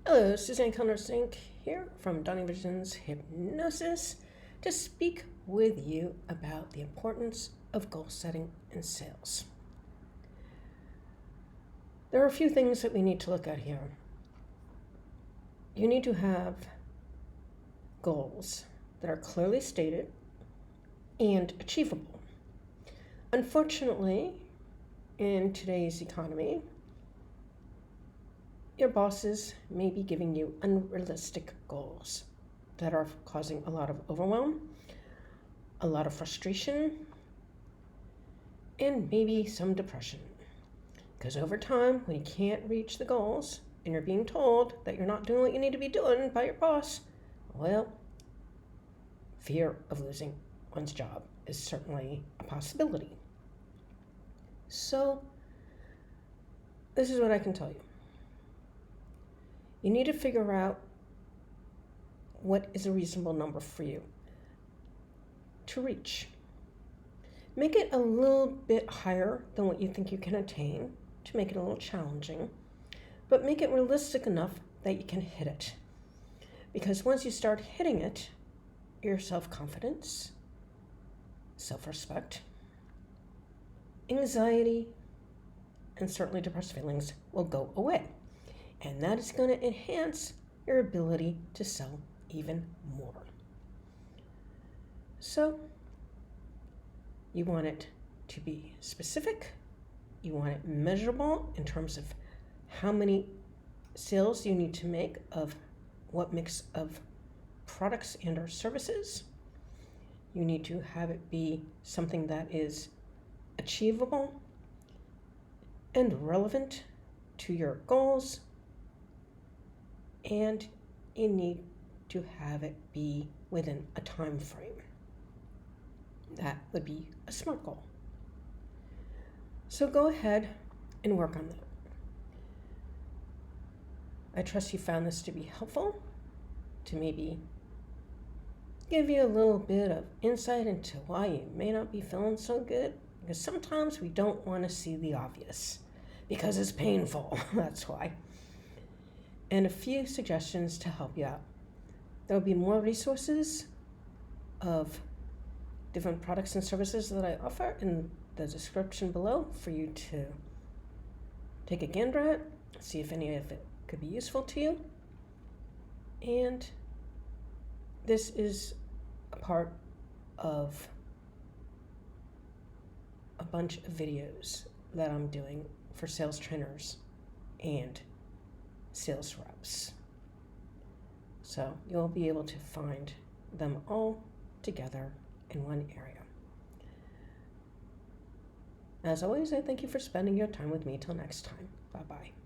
Hello, Suzanne Connor-Sink here from Donnie Vision's Hypnosis to speak with you about the importance of goal setting in sales. There are a few things that we need to look at here. You need to have goals that are clearly stated and achievable. Unfortunately, in today's economy, your bosses may be giving you unrealistic goals that are causing a lot of overwhelm, a lot of frustration, and maybe some depression. Because over time, when you can't reach the goals and you're being told that you're not doing what you need to be doing by your boss, well, fear of losing one's job is certainly a possibility. So, this is what I can tell you. You need to figure out what is a reasonable number for you to reach. Make it a little bit higher than what you think you can attain to make it a little challenging, but make it realistic enough that you can hit it. Because once you start hitting it, your self-confidence, self-respect, anxiety, and certainly depressed feelings will go away. And that is going to enhance your ability to sell even more. So, you want it to be specific. You want it measurable in terms of how many sales you need to make of what mix of products and or services. You need to have it be something that is achievable and relevant to your goals. And you need to have it be within a time frame. That would be a SMART goal. So go ahead and work on that. I trust you found this to be helpful, to maybe give you a little bit of insight into why you may not be feeling so good, because sometimes we don't want to see the obvious because it's painful. That's why. And a few suggestions to help you out. There will be more resources of different products and services that I offer in the description below for you to take a gander at, see if any of it could be useful to you. And this is a part of a bunch of videos that I'm doing for sales trainers and sales reps. So you'll be able to find them all together in one area. As always, I thank you for spending your time with me. Till next time. Bye-bye.